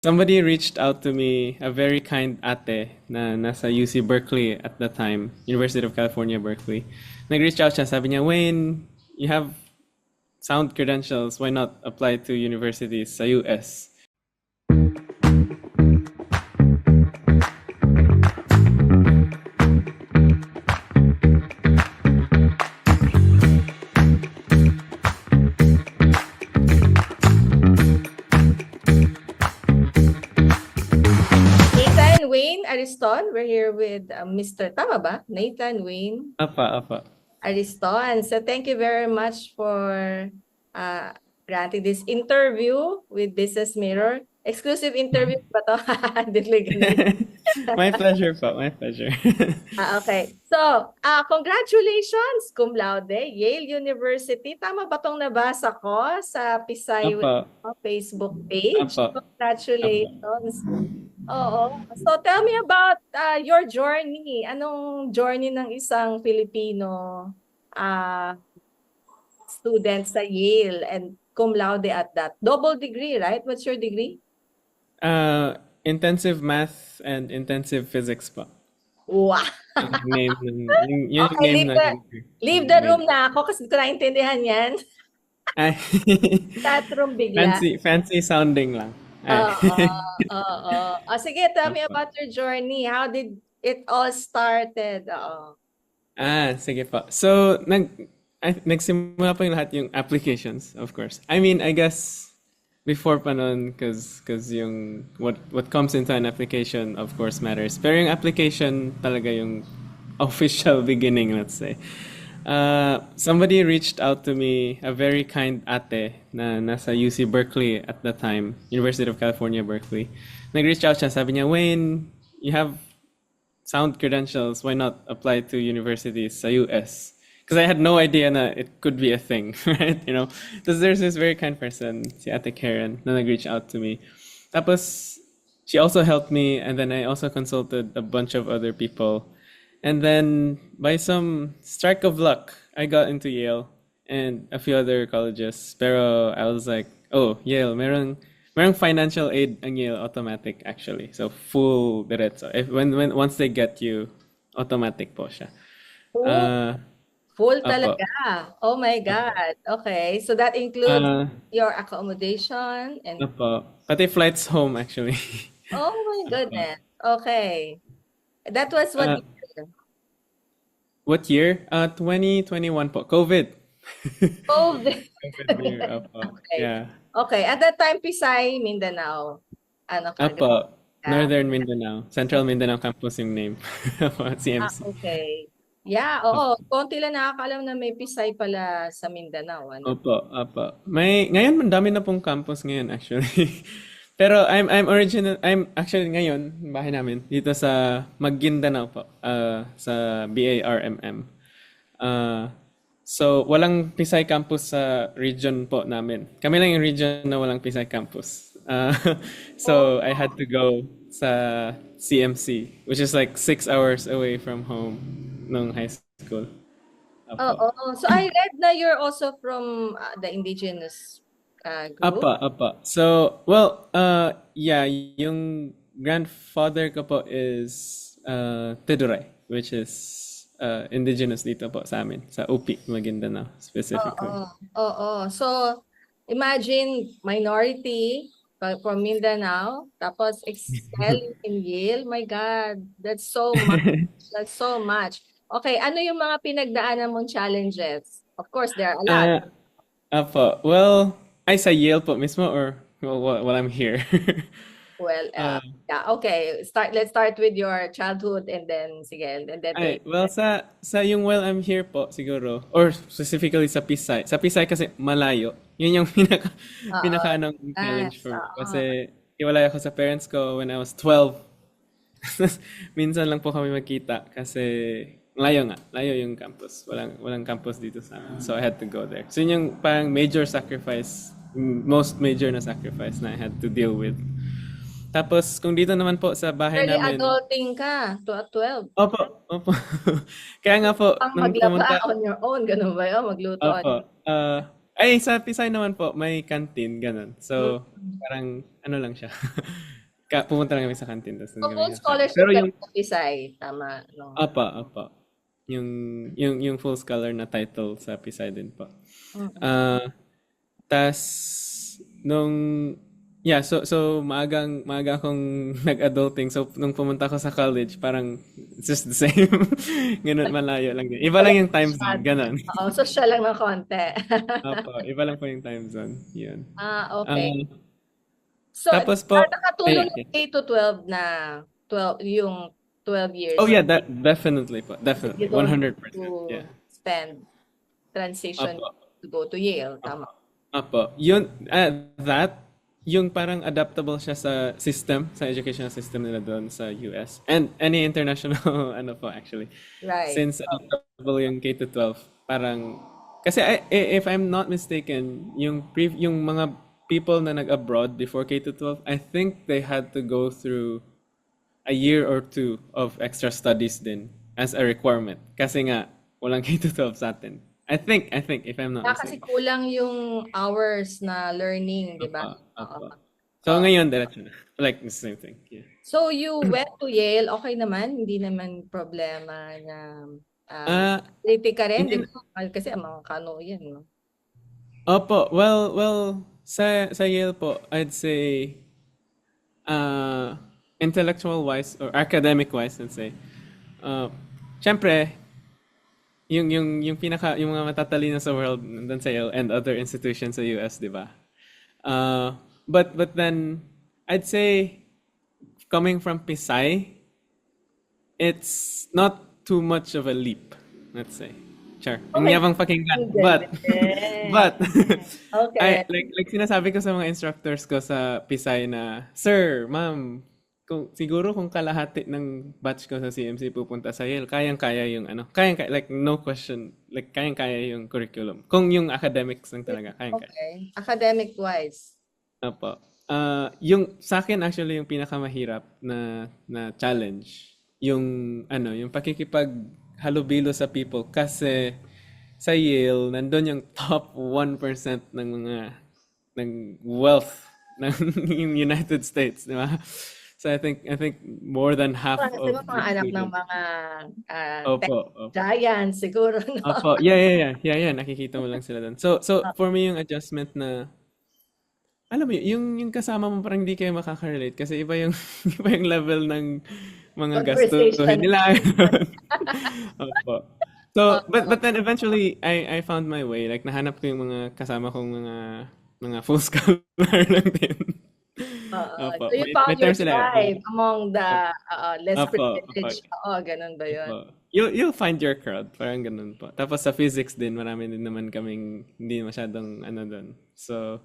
Somebody reached out to me, a very kind ate na nasa UC Berkeley at the time, University of California, Berkeley. Nag-reach out siya, sabi niya, Wayne, you have sound credentials, why not apply to universities sa US? Nathan Wayne Ariston. We're here with Mr. Tama ba? Nathan Wayne Apa. Ariston. So thank you very much for granting this interview with Business Mirror. Exclusive interview ba to? Dili ganun. My pleasure po, my pleasure. Okay. So, congratulations, Cum Laude, Yale University. Tama ba tong nabasa ko sa Pisay Apa, Facebook page? apa. Congratulations. Oo. So tell me about your journey. Anong journey ng isang Filipino uh, student sa Yale and cum laude at that? Double degree, right? What's your degree? Intensive math and intensive physics po. Wow. Yung name yung Okay, name leave the room na ako kasi hindi ko naintindihan yan. Ay, Chat room bigla. fancy sounding lang. Oo. Sige, tell me about your journey. How did it all started? Oo. Sige po. So, nagsimula pa yung lahat yung applications, of course. I mean, I guess before pa nun, cause yung what comes into an application, of course, matters. Pero yung application talaga yung official beginning, let's say. Somebody reached out to me, a very kind ate na nasa UC Berkeley at the time, University of California, Berkeley. Nag-reach out siya, sabi niya, Wayne, you have sound credentials, why not apply to universities sa US? Because I had no idea na it could be a thing, right? You know, because there's this very kind person, si Ate Karen, na nag-reach out to me. Tapos, she also helped me, and then I also consulted a bunch of other people. And then, by some strike of luck, I got into Yale and a few other colleges. Pero I was like, oh, Yale, merong financial aid ang Yale automatic actually. So full diretso. Once they get you, automatic po siya. Full Apo. talaga. Oh my God. Okay. So that includes your accommodation and Apo. Pati flights home actually. oh my goodness. Okay. That was what year? What year? 2021 po. COVID. COVID. COVID year. Apo. Okay. Yeah. Okay. At that time, Pisay, Mindanao. Ano ka? Apo. Northern Mindanao. Central Mindanao Campus yung name. Apo, CMC. Okay. Yeah, oo. Konti lang nakakaalam na may Pisay pala sa Mindanao. Ano? Opo. Ngayon madami na pong campus ngayon actually. Pero I'm actually ngayon bahay namin dito sa Maguindanao po, sa BARMM. So walang Pisay campus sa region po namin. Kami lang yung region na walang Pisay campus. So I had to go sa CMC, which is like 6 hours away from home nung high school. Apo. Oo. So I read na you're also from the indigenous group. Apa. So, well, yeah, yung grandfather ko po is Tiduray, which is indigenous dito po sa amin, sa UP, Maguindanao specifically. Oo. So imagine minority from Mindanao, tapos excel in Yale. My God, that's so much. That's so much. Okay, ano yung mga pinagdaanan mong challenges? Of course, there are a lot. Apo, well, ay sa Yale po mismo or while I'm here? Well, yeah, okay. Let's start with your childhood and then sige, and then Ay, well, sa yung while I'm here po, siguro, or specifically sa Pisay. Sa Pisay kasi malayo. Yun yung pinaka anong challenge for me. Kasi iwalay ako sa parents ko when I was 12. Minsan lang po kami magkita kasi layo yung campus. Walang campus dito sa amin. So I had to go there. So yun yung parang major sacrifice, most major na sacrifice na I had to deal with. Tapos, kung dito naman po sa bahay early namin... adulting ka, 12. Opo. Kaya nga po, Ang nung maglaba pumunta... on your own, ganun ba yun? Magluto on Opo. Ay, sa Pisay naman po, may canteen, ganun. So, Mm. parang, ano lang siya. Pumunta lang kami sa canteen, tapos So, doon kami full kakain. scholarship Pero ka yung, sa Pisay, tama, no? apa. Yung, yung full scholar na title sa Pisay din po. Mm. Ah, tas, nung, yeah, so maaga akong nag-adulting. So, nung pumunta ako sa college, parang, it's just the same. Ganun, malayo lang din. Iba lang yung time zone, ganun. Oo, social lang ng konti. Iba lang po yung time zone. Yun. Ah, Okay. So, tapos po, nakatulong ay, yung K to 12 na 12, yung 12 oh years yeah, definitely po. kasi you Definitely. don't have 100%. to Yeah. spend transition Apo. to go to Yale, Apo. tama. Apo. Yun, yung parang adaptable siya sa system, sa educational system nila doon sa US. And any international, ano po actually. Right. Since adaptable yung K to 12, parang, kasi if I'm not mistaken, yung mga people na nag-abroad before K to 12, I think they had to go through a year or two of extra studies din as a requirement. Kasi nga, walang K to 12 sa atin. I think, if I'm not Kasi mistaken. kulang yung hours na learning, di ba? Oo. Apa. So, Oo. ngayon, diretso na. Like, the same thing. Yeah. So, you went to Yale, okay naman, hindi naman problema na Ah, critic ka rin, di hindi, ba? Kasi ang mga kano yan, no? opo, well, sa Yale po, I'd say, uh, intellectual-wise, or academic-wise, let's say, uh, syempre, yung mga matatalino sa world nandun sa Yale and other institutions sa US, di ba? But then I'd say coming from Pisay, it's not too much of a leap, let's say. Sure. Ang Okay. yabang pakinggan. Ang But galing. but Okay. like sinasabi ko sa mga instructors ko sa Pisay na, "Sir, ma'am, siguro kung kalahati ng batch ko sa CMC pupunta sa Yale, kayang-kaya yung ano, kayang-kaya, like no question, like kayang-kaya yung curriculum. Kung yung academics lang talaga, kayang-kaya." Okay. Academic-wise. Opo. Yung sa akin actually yung pinakamahirap na challenge, yung ano, yung pakikipaghalubilo sa people kasi sa Yale nandun yung top 1% ng mga ng wealth ng yung United States, di ba? So I think more than half Kasi of mga the anak ng students. mga tech Opo. giants siguro, no? Opo. Yeah, nakikita mo lang sila doon. So for me yung adjustment na alam mo, yung kasama mo parang hindi kayo makaka-relate kasi iba yung iba yung level ng mga gastuhin Conversation. nila. Opo. So, but then eventually I found my way. Like nahanap ko yung mga kasama kong mga full scholar lang din. So Opo. you May found your term sila. tribe among the less Opo. privileged. Oo, ganun ba yun? Opo. You'll find your crowd. Parang ganun po. Tapos sa physics din, marami din naman kaming hindi masyadong ano doon. So,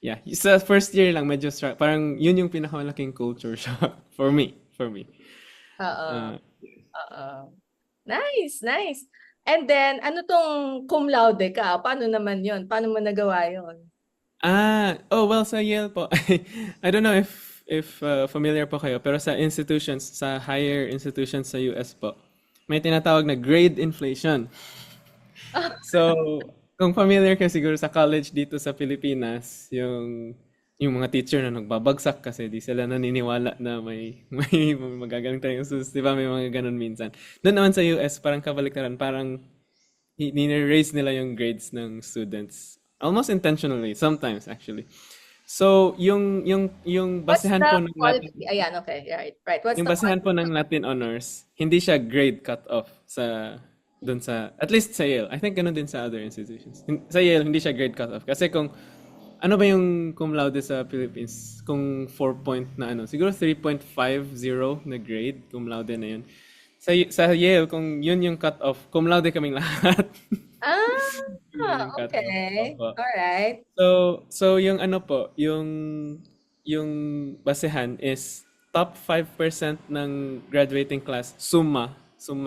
yeah, sa first year lang medyo parang yun yung pinakamalaking culture shock for me, Oo. Uh, Oo. Nice, nice. And then, ano tong cum laude ka? Paano naman yun? Paano mo nagawa yun? oh well sa Yale po. I don't know if familiar po kayo pero sa institutions, sa higher institutions sa US po, may tinatawag na grade inflation. So, kung familiar ka siguro sa college dito sa Pilipinas, yung mga teacher na nagbabagsak kasi di sila naniniwala na may magagaling tayong students, di ba? May mga ganun minsan. Doon naman sa US, parang kabaliktaran, parang nire-raise nila yung grades ng students. Almost intentionally, sometimes actually. So, yung What's basehan the po ng quality? Ayan, okay. Right, right. What's yung the basehan po quality? ng Latin honors, hindi siya grade cut off sa doon sa at least sa Yale. I think ganun din sa other institutions. Sa Yale hindi siya grade cut off kasi kung ano ba yung cum laude sa Philippines? Kung 4 point na ano, siguro 3.50 na grade cum laude na yun. Sa Yale kung yun yung cut off, cum laude kaming lahat. Yun yung cut off. Okay. Opo. All right. So yung ano po, yung basehan is top 5% ng graduating class, summa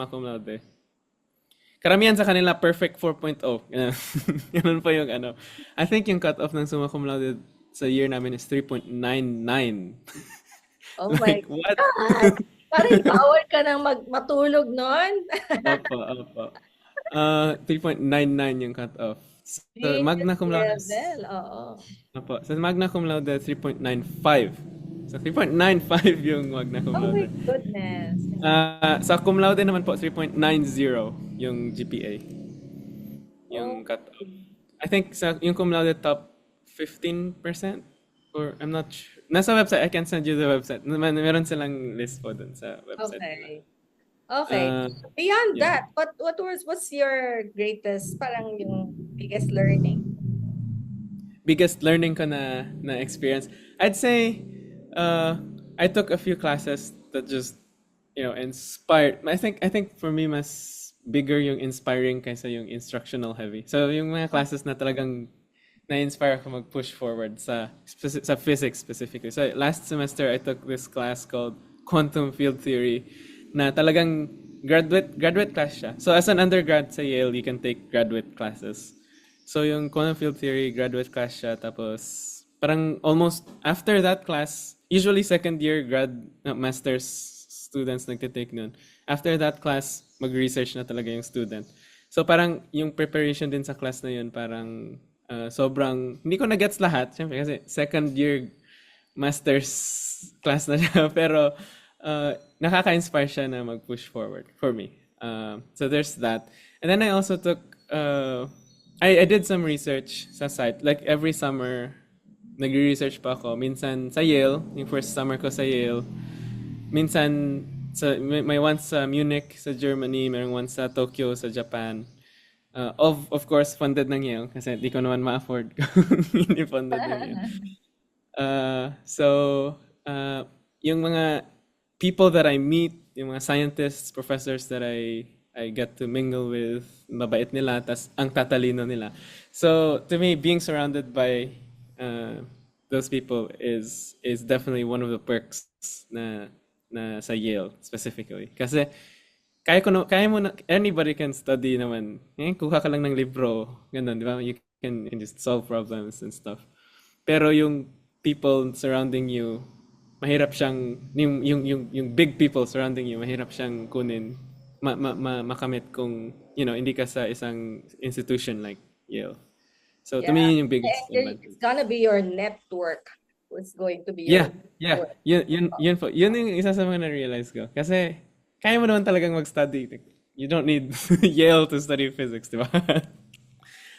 cum laude. Karamihan sa kanila perfect 4.0. Ganun. Ganun po yung ano. I think yung cut-off ng summa cum laude sa year namin is 3.99. Oh my Like, what? God. Parang bawal ka nang matulog nun. Opo. 3.99 yung cut-off. Sa magna Genius cum laude, level, oo. opo, sa magna cum laude 3.95. So 3.95 yung magna cum Oh my laude. goodness. Sa cum laude naman po 3.90 yung GPA, Oh, yung cut off. I think sa yung cum laude top 15% or I'm not sure. Nasa website, I can send you the website. Meron silang list po dun sa website nila. okay. Okay. Uh, Beyond yeah. that, what's your greatest, parang yung biggest learning? Biggest learning ko na experience. I'd say uh, I took a few classes that just inspired. I think for me mas bigger yung inspiring kaysa yung instructional heavy. So yung mga classes na talagang na-inspire ako mag-push forward sa physics specifically. So last semester I took this class called Quantum Field Theory na talagang graduate class siya. So as an undergrad sa Yale, you can take graduate classes. So yung quantum field theory, graduate class siya. Tapos parang almost after that class, usually second year master's students nagtitake nun. After that class, mag-research na talaga yung student. So parang yung preparation din sa class na yun, parang sobrang, hindi ko na-gets lahat. Siyempre kasi second year master's class na siya. Pero nakaka-inspire siya na mag-push forward for me. So there's that. And then I also took I did some research sa site. Like every summer, nagre-research pa ako. Minsan sa Yale, yung first summer ko sa Yale. Minsan may once sa Munich sa Germany, mayroong once sa Tokyo sa Japan. Of course funded ng Yale kasi di ko naman ma-afford kung hindi funded ng Yale. So yung mga people that I meet, yung mga scientists, professors that I get to mingle with, mabait nila, tas ang tatalino nila. So to me, being surrounded by those people is definitely one of the perks na sa Yale specifically. Kasi kaya mo na, anybody can study naman. Kuha ka lang ng libro, ganun, di ba? You can just solve problems and stuff. Pero yung people surrounding you, mahirap siyang yung big people surrounding you, mahirap siyang kunin makamit kung hindi ka sa isang institution like Yale. So to Yeah. me yun yung biggest It's advantage. gonna be your network. It's going to be your Yeah, yeah. network. Yun po. Yun yung isa sa mga na-realize ko. Kasi kaya mo naman talagang mag-study. You don't need Yale to study physics, di ba?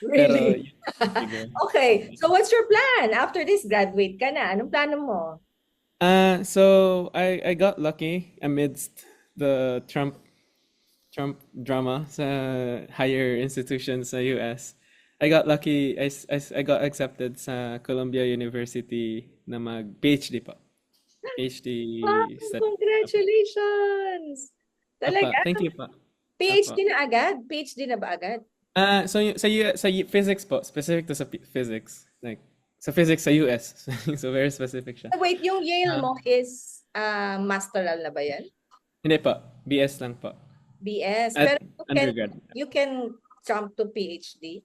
Pero Really? yun, bigger. Okay. So what's your plan? After this, graduate ka na. Anong plano mo? So I got lucky amidst the Trump drama sa higher institutions sa US. I got lucky. I got accepted sa Columbia University na mag-PhD pa. PhD Wow, study. congratulations! Apa, Talaga? thank you pa. Apa. PhD na agad? PhD na ba agad? Physics po, specific to sa physics. Like, sa physics sa US. So, very specific siya. Wait, yung Yale Ah, mo is masteral na ba yan? Hindi pa. BS lang po. BS. At Pero undergrad. you can jump to PhD.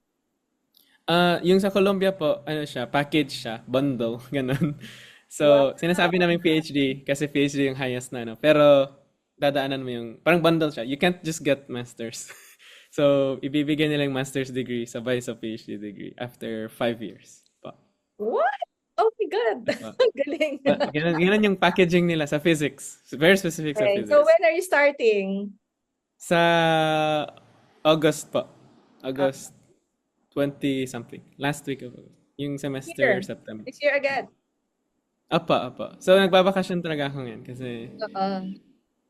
Yung sa Colombia po, ano siya, package siya, bundle, ganun. Wow. So, sinasabi namin PhD kasi PhD yung highest na, no? Pero, dadaanan mo yung, parang bundle siya. You can't just get masters. So, ibibigay nila yung master's degree sabay sa PhD degree after 5 years pa. What? Oh my God. Pa. Galing. Ganun yung packaging nila sa physics. Very specific sa Okay, so physics. when are you starting? Sa August pa. August 20 something. Last week of August. Yung semester Here. September. This year agad. Apa. So, nagbabakasyon talaga ako ngayon kasi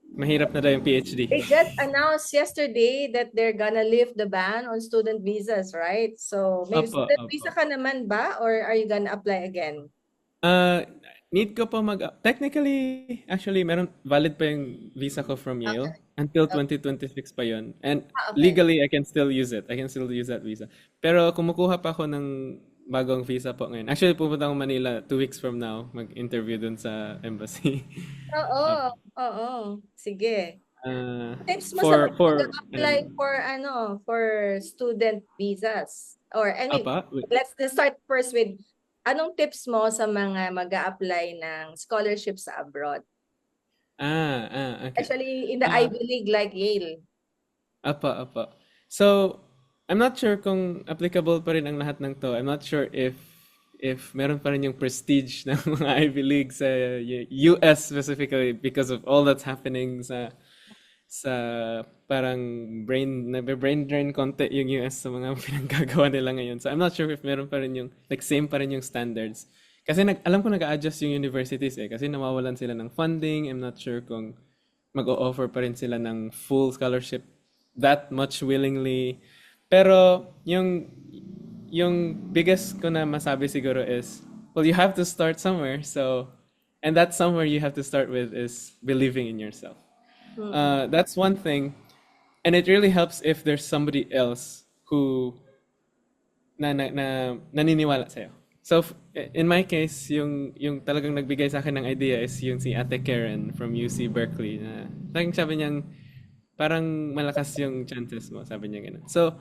mahirap na daw yung PhD. They just announced yesterday that they're gonna lift the ban on student visas, right? So, may Apa. student visa ka naman ba or are you gonna apply again? Need ko pa technically, actually, meron valid pa yung visa ko from Yale Okay. until 2026 pa yun. And Okay. legally, I can still use it. I can still use that visa. Pero kumukuha pa ako ng bagong visa po ngayon. Actually, pupunta ako Manila 2 weeks from now, mag-interview dun sa embassy. Oo, oo. Sige. Uh, Tips mo sa mga for mag-apply for student visas. Or I mean, wait. let's start first with anong tips mo sa mga mag-apply ng scholarship sa abroad? Okay. Especially in the Ivy League like Yale. Apa. So, I'm not sure kung applicable pa rin ang lahat ng to. I'm not sure if meron pa rin yung prestige ng mga Ivy League sa US specifically because of all that's happening sa parang brain drain konti yung US sa mga pinanggagawa nila ngayon. So I'm not sure if meron pa rin yung like same pa rin yung standards. Kasi alam ko nag-a-adjust yung universities kasi nawawalan sila ng funding. I'm not sure kung mag-o-offer pa rin sila ng full scholarship that much willingly. Pero yung biggest ko na masabi siguro is, well, you have to start somewhere. So, and that somewhere you have to start with is believing in yourself. That's one thing. And it really helps if there's somebody else who naniniwala sa'yo. So, in my case, yung talagang nagbigay sa akin ng idea is yung si Ate Karen from UC Berkeley na talagang sabi niyang parang malakas yung chances mo, sabi niya ganun. So,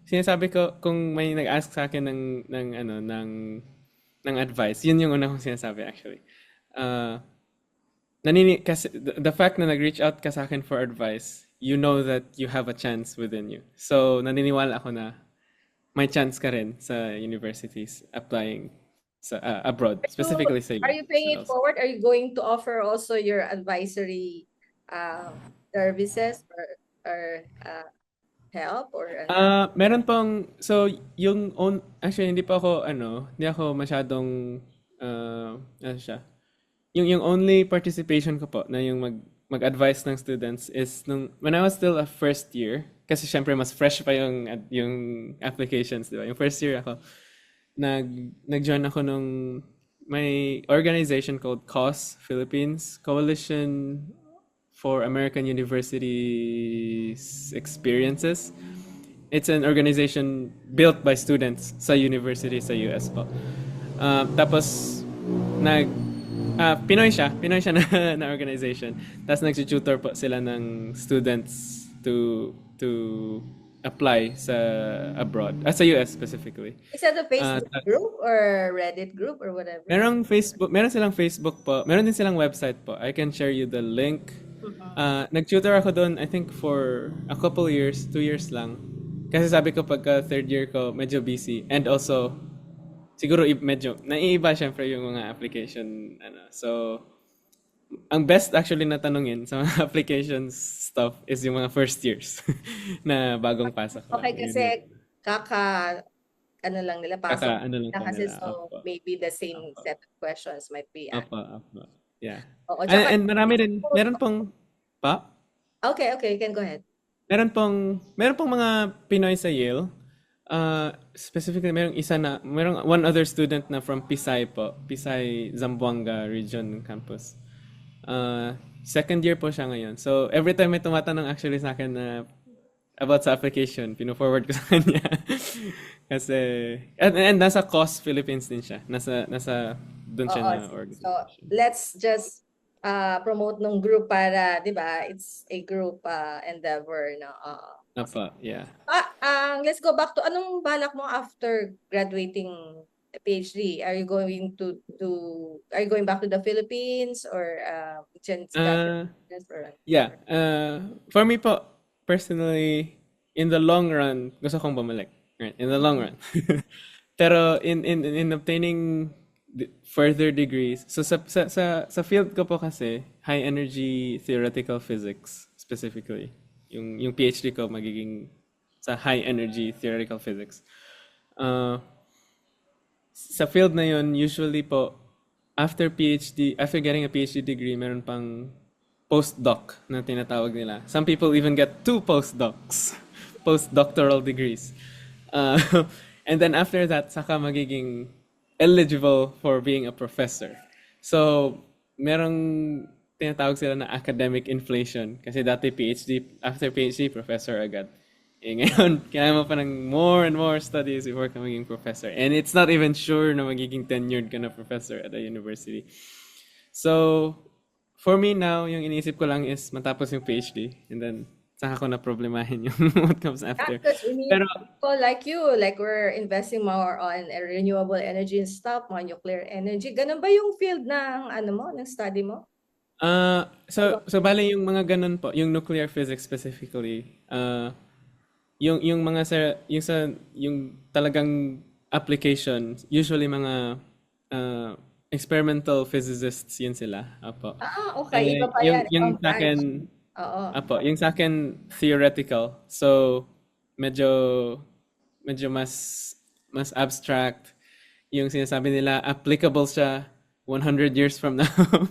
sinasabi ko kung may nag-ask sa akin ng advice, yun yung una kong sinasabi actually. Kasi the fact na nag-reach out ka sa akin for advice, you know that you have a chance within you. So, naniniwala ako na may chance ka rin sa universities applying sa abroad, specifically sa Are US. you paying it forward? Are you going to offer also your advisory services or help or Meron pang so actually hindi ako masyadong ano siya. Yung only participation ko po na yung mag-advise ng students is when I was still a first year, kasi syempre mas fresh pa yung applications, di ba? Yung first year ako, nag-join ako nung may organization called COS, Philippines, Coalition for American Universities Experiences. It's an organization built by students sa university sa US po. Tapos, Pinoy siya na organization. Tapos nag-tutor po sila ng students to apply sa abroad, sa US specifically. is that a Facebook group or Reddit group or whatever? Meron silang Facebook po. Meron din silang website po. I can share you the link. Nag-tutor ako doon, I think for a couple years, 2 years lang. Kasi sabi ko pagka third year ko, medyo busy. And also, siguro medyo naiiba syempre yung mga application so ang best actually na tanungin sa mga applications stuff is yung mga first years na bagong pasok lang. Okay, kasi ano lang nila pasok lang kasi nila. so Opo. maybe the same set of questions might be asked. Opo. Yeah. Oo, And marami rin, meron pong Okay, you can go ahead. Meron pong mga Pinoy sa Yale. Specifically, merong one other student na from Pisay po. Pisay, Zamboanga Region Campus. Second year po siya ngayon. So, every time may tumatanong actually sa akin na about sa application, pino-forward ko sa kanya. Kasi, and nasa COS Philippines din siya. Nasa doon siya na organization. So, let's just promote nung group para, di ba, it's a group endeavor, no? Yeah. Let's go back to anong balak mo after graduating PhD? Are you going back to the Philippines or yeah. For me po, personally, in the long run, gusto kong bumalik. Right? In the long run. Pero in obtaining further degrees, so sa field ko po kasi, high energy theoretical physics specifically. Yung PhD ko magiging sa high energy theoretical physics. Sa field na yun, usually po, after getting a PhD degree, meron pang postdoc na tinatawag nila. Some people even get 2 postdoctoral degrees. And then after that, saka magiging eligible for being a professor. So, merong tinatawag sila na academic inflation. Kasi dati after PhD, professor agad. Ngayon, kailangan mo pa ng more and more studies before ka maging professor. And it's not even sure na magiging tenured ka na professor at a university. So, for me now, yung iniisip ko lang is matapos yung PhD. And then, saka ko na problemahin yung what comes after. Because we need people like you, like we're investing more on renewable energy and stuff, more nuclear energy. Ganun ba yung field ng ng study mo? So bale yung mga ganun po, yung nuclear physics specifically, yung mga yung talagang application, usually mga experimental physicists yun sila. Apo. Okay. Iba pa yan. Yung Ibang sa akin, branch. Oo. apo, yung sa akin theoretical. So medyo medyo mas abstract yung sinasabi nila, applicable siya 100 years from now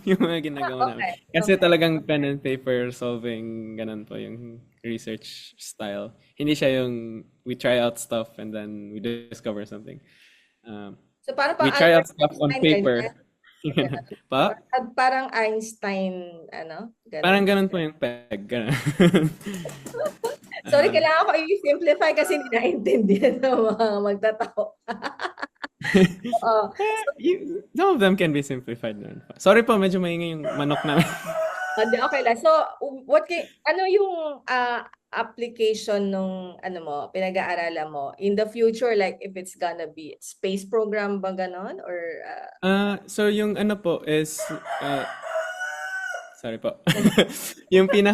yung mga ginagawa namin. Okay. Kasi Okay. talagang pen and paper solving, ganun po yung research style. Hindi siya yung we try out stuff and then we discover something. Um, So parang we pang try out Albert stuff on Einstein, paper. ganyan. Ganun. Pa? Parang Einstein, ganun. Parang ganun po yung peg. Ganun. Sorry, Ah, kailangan ko i-simplify kasi hindi naintindihan ng mga magtatao. Oo. some of them can be simplified naman po. Sorry po, medyo maingay yung manok namin. Hindi, okay lang. So, ano yung application nung pinag-aaralan mo in the future, like if it's gonna be space program ba ganon or So yung ano po is sorry po. yung yung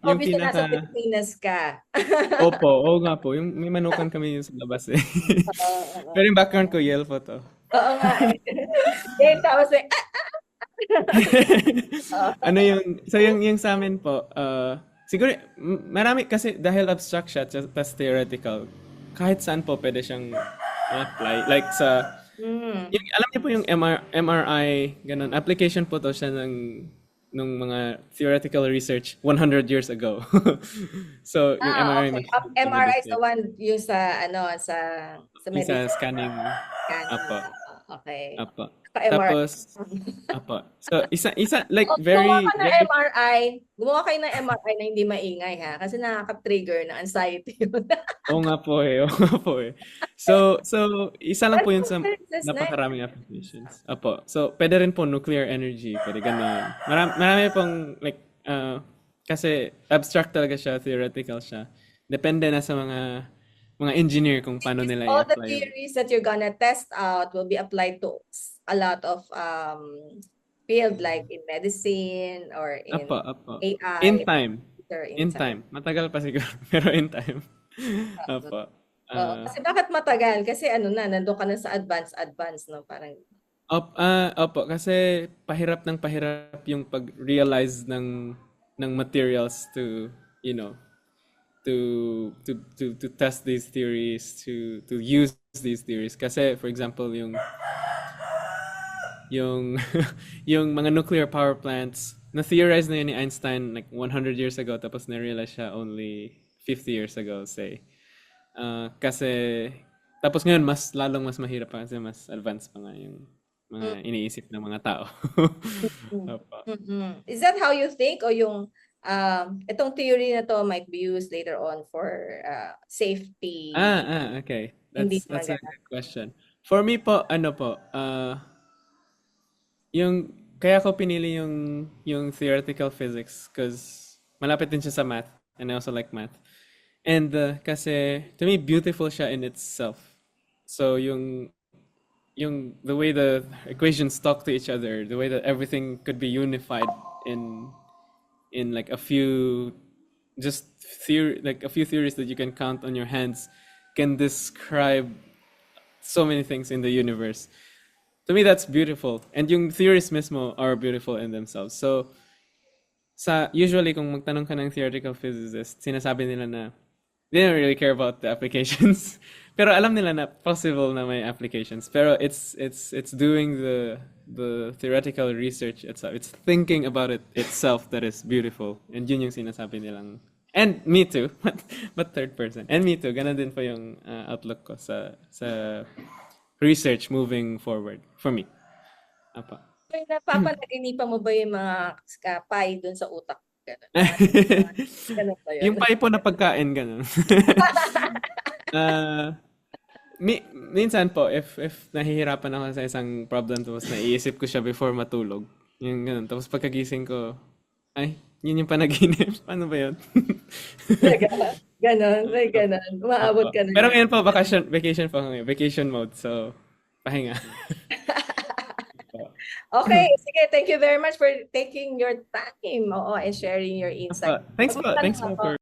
obviously nasa pinaka Pilipinas ka. Opo, oo nga po. Yung may manukan kami yung sa labas eh. Oo, oo. Pero yung background ko Yale po to. Oo nga. Eh, tapos Ano yung sa amin po, siguro marami kasi dahil abstract siya tas theoretical. Kahit saan po pwede siyang apply. Like alam niyo po yung MRI, ganun. Application po to siya nung mga theoretical research 100 years ago. So, yung MRI okay. machine MRI is the pinag-detect. one yung sa Yung sa medicine scanning. scanning. Apo. Okay. Apo. MRI. Tapos, apo. So, isa, like, Gumawa very, ka ng very, MRI. Gumawa kayo ng MRI na hindi maingay ha. Kasi nakaka-trigger ng anxiety yun. oo nga po eh, oo nga po eh. So, isa lang po yun sa That's nice. napakaraming applications. Apo. So, pwede rin po nuclear energy, pwede ganun. Marami pong, like, kasi abstract talaga siya, theoretical siya. Depende na sa mga engineer kung paano nila All the i-apply yun. theories that you're gonna test out will be applied to a lot of field like in medicine or in Apo. In AI time. or In time. Matagal pa siguro, pero in time. Apo. Oo, kasi bakit matagal? Kasi nandun ka na sa advance, no? Parang, Opo, kasi pahirap yung pag-realize ng materials to, you know, to test these theories, to use these theories. Kasi, for example, yung yung mga nuclear power plants, na-theorize na yun ni Einstein like 100 years ago, tapos na-realize siya only 50 years ago, say. Kasi, tapos ngayon, lalong mas mahirap pa kasi mas advanced pa nga yung mga iniisip ng mga tao. Opo. is that how you think? O yung, itong theory na to might be used later on for safety? Okay. Hindi That's naman a good question. For me po, ano po, kaya ko pinili yung theoretical physics because malapit din siya sa math and I also like math. And kasi to me beautiful siya in itself. So the way the equations talk to each other, the way that everything could be unified in like a few theories that you can count on your hands can describe so many things in the universe. To me, that's beautiful. And yung theories mismo are beautiful in themselves. So, usually, kung magtanong ka ng theoretical physicist, sinasabi nila na they don't really care about the applications. Pero alam nila na possible na may applications. Pero it's doing the theoretical research itself. It's thinking about it itself that is beautiful. And yun yung sinasabi nilang. And me too. But third person. And me too. Ganun din po yung outlook ko sa research moving forward for me. Apa. May napapanaginipan mo ba yung mga pie dun sa utak? Ganun. Ganun ba yun? Yung pie po na pagkain, ganun. Minsan po, if nahihirapan ako sa isang problem tapos naiisip ko siya before matulog, yung ganun. Tapos pagkagising ko, ay, yun yung panaginip. Paano ba yun? Ganon, may ganon. Umaabot ka na. Pero ngayon po, vacation po ngayon. Vacation mode. So, pahinga. Okay, sige. Thank you very much for taking your time and sharing your insight. Thanks po for